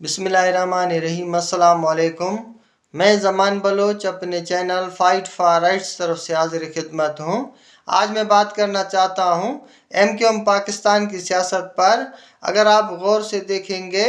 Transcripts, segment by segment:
बिस्मिल्लाहिर्रहमानिर्रहीम। अस्सलाम वालेकुम। मैं ज़मान बलोच अपने चैनल फ़ाइट फॉर राइट्स तरफ से हाजिर खिदमत हूँ। आज मैं बात करना चाहता हूँ MQM पाकिस्तान की सियासत पर। अगर आप गौर से देखेंगे,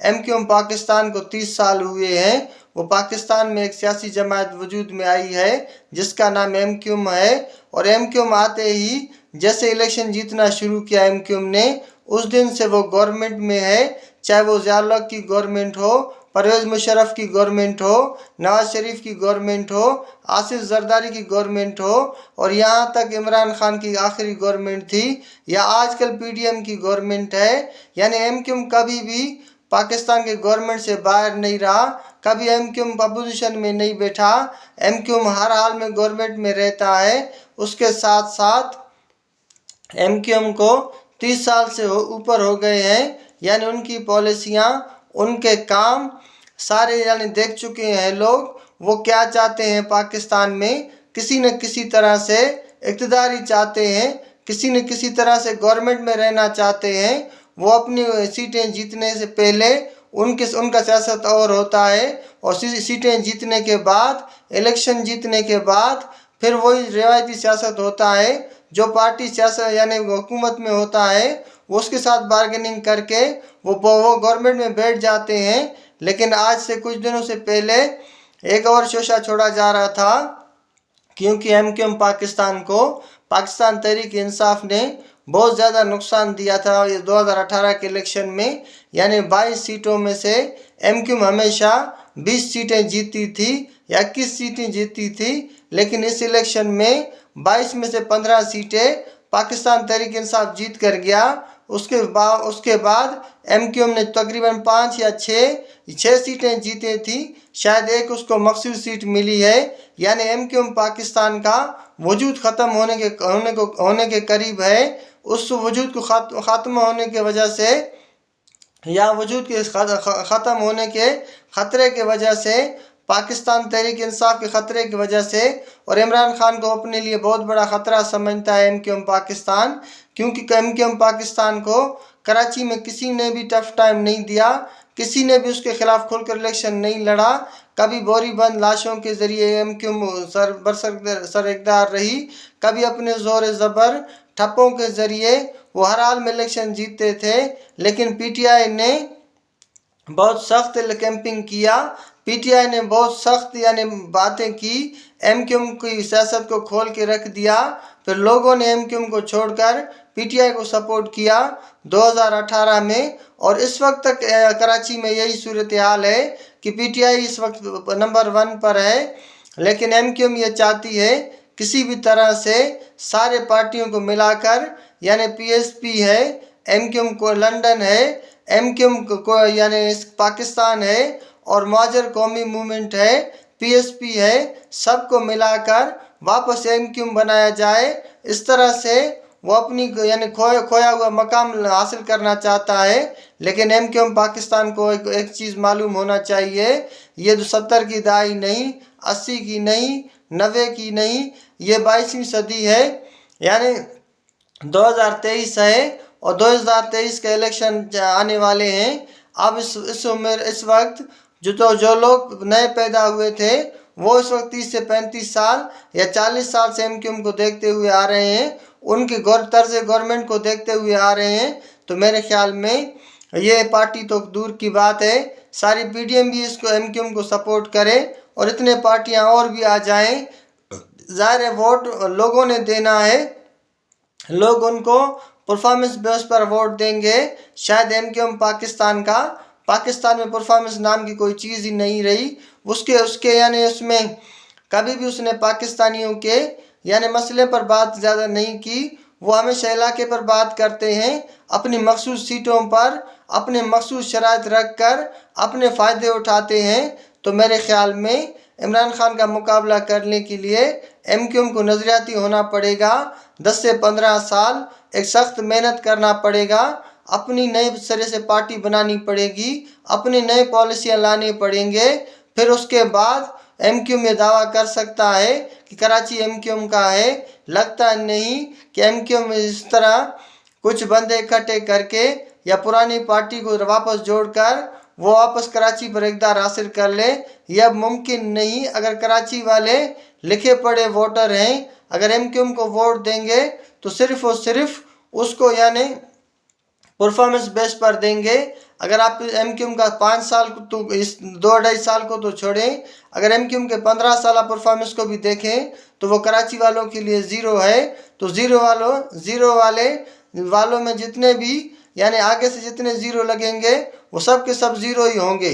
MQM पाकिस्तान को 30 साल हुए हैं। वो पाकिस्तान में एक सियासी जमात वजूद में आई है जिसका नाम MQM है। और MQM आते ही जैसे इलेक्शन जीतना शुरू किया MQM ने, उस दिन से वो गवर्नमेंट में है। चाहे वो ज़िया की गवर्नमेंट हो, परवेज़ मुशर्रफ की गवर्नमेंट हो, नवाज शरीफ की गवर्नमेंट हो, आसिफ जरदारी की गवर्नमेंट हो, और यहाँ तक इमरान खान की आखिरी गवर्नमेंट थी, या आजकल PDM की गवर्नमेंट है। यानी MQM कभी भी पाकिस्तान के गवर्नमेंट से बाहर नहीं रहा, कभी MQM अपोजिशन में नहीं बैठा। MQM हर हाल में गवर्नमेंट में रहता है। उसके साथ साथ MQM को 30 साल से ऊपर हो गए हैं। यानी उनकी पॉलिसियाँ, उनके काम सारे यानी देख चुके हैं लोग। वो क्या चाहते हैं पाकिस्तान में, किसी न किसी तरह से इक़्तिदार ही चाहते हैं, किसी न किसी तरह से गवर्नमेंट में रहना चाहते हैं। वो अपनी सीटें जीतने से पहले उनका सियासत और होता है, और सीटें जीतने के बाद, इलेक्शन जीतने के बाद फिर वही रिवायती सियासत होता है। जो पार्टी सियासत यानी हुकूमत में होता है, वो उसके साथ बार्गेनिंग करके वो गवर्नमेंट में बैठ जाते हैं। लेकिन आज से कुछ दिनों से पहले एक और शोशा छोड़ा जा रहा था, क्योंकि MQM पाकिस्तान को पाकिस्तान तहरीक इंसाफ ने बहुत ज़्यादा नुकसान दिया था ये 2018 के इलेक्शन में। यानी 22 सीटों में से MQM हमेशा 20 सीटें जीती थी या 21 सीटें जीती थी। लेकिन इस इलेक्शन में 22 में से 15 सीटें पाकिस्तान तहरीक इंसाफ जीत कर गया। उसके बाद MQM ने तकरीबन 5 या 6 सीटें जीती थी, शायद एक उसको मखसूस सीट मिली है। यानी MQM पाकिस्तान का वजूद ख़त्म होने के करीब है। उस वजूद को ख़त्म होने के वजह से, या वजूद के ख़त्म होने के ख़तरे के वजह से, पाकिस्तान तहरीक इंसाफ के ख़तरे की वजह से, और इमरान खान को अपने लिए बहुत बड़ा ख़तरा समझता है MQM पाकिस्तान। क्योंकि MQM पाकिस्तान को कराची में किसी ने भी टफ टाइम नहीं दिया, किसी ने भी उसके खिलाफ खुलकर इलेक्शन नहीं लड़ा। कभी बोरी बंद लाशों के ज़रिए MQM सर इक़्तिदार रही, कभी अपने ज़ोर ज़बर ठप्पों के ज़रिए वो हर हाल में इलेक्शन जीतते थे। लेकिन PTI ने बहुत सख्त कैंपिंग किया, PTI ने बहुत सख्त यानी बातें की, MQM की सियासत को खोल के रख दिया। फिर लोगों ने MQM को छोड़कर PTI को सपोर्ट किया 2018 में। और इस वक्त तक कराची में यही सूरत हाल है कि PTI इस वक्त नंबर 1 पर है। लेकिन MQM ये चाहती है किसी भी तरह से सारे पार्टियों को मिलाकर, यानी PSP है, MQM को लंदन है, MQM को यानी पाकिस्तान है, और मुआजर कौमी मूवमेंट है, PSP है, सबको मिलाकर वापस MQM बनाया जाए। इस तरह से वो अपनी यानी खोया हुआ मकाम हासिल करना चाहता है। लेकिन MQM पाकिस्तान को एक चीज़ मालूम होना चाहिए, ये 70 की दहाई नहीं, 80 की नहीं, 90 की नहीं, ये 22वीं सदी है। यानी 2023 है, और 2023 के इलेक्शन आने वाले हैं। अब इस वक्त जो लोग नए पैदा हुए थे, वो इस वक्त 30 से 35 साल या 40 साल से MQM को देखते हुए आ रहे हैं, उनके तर्ज गवर्नमेंट को देखते हुए आ रहे हैं। तो मेरे ख्याल में ये पार्टी तो दूर की बात है, सारी PDM भी इसको MQM को सपोर्ट करे, और इतने पार्टियां और भी आ जाएं। ज़ाहिर है वोट लोगों ने देना है, लोग उनको परफॉर्मेंस बेस पर वोट देंगे। शायद MQM पाकिस्तान में परफॉर्मेंस नाम की कोई चीज़ ही नहीं रही। उसके यानी उसमें कभी भी उसने पाकिस्तानियों के यानी मसले पर बात ज़्यादा नहीं की। वो हमेशा इलाके पर बात करते हैं, अपनी मखसूस सीटों पर अपने मखसूस शराइत रख कर अपने फ़ायदे उठाते हैं। तो मेरे ख्याल में इमरान खान का मुकाबला करने के लिए MQM को नज़रियाती होना पड़ेगा। 10 से 15 साल एक सख्त मेहनत करना पड़ेगा, अपनी नए सिरे से पार्टी बनानी पड़ेगी, अपनी नई पॉलिसियाँ लानी पड़ेंगे। फिर उसके बाद MQM ये दावा कर सकता है कि कराची MQM का है। लगता नहीं कि MQM इस तरह कुछ बंदे इकट्ठे करके या पुरानी पार्टी को वापस जोड़कर वो वापस कराची पर इक़्तिदार हासिल कर ले, यह मुमकिन नहीं। अगर कराची वाले लिखे पढ़े वोटर हैं, अगर MQM को वोट देंगे तो सिर्फ और सिर्फ उसको यानी परफॉर्मेंस बेस पर देंगे। अगर आप MQM का 5 साल तो इस 2-2.5 साल को तो छोड़ें, अगर MQM के 15 साल परफॉर्मेंस को भी देखें तो वो कराची वालों के लिए ज़ीरो है। तो ज़ीरो वालों में जितने भी यानी आगे से जितने ज़ीरो लगेंगे वो सब के सब ज़ीरो ही होंगे।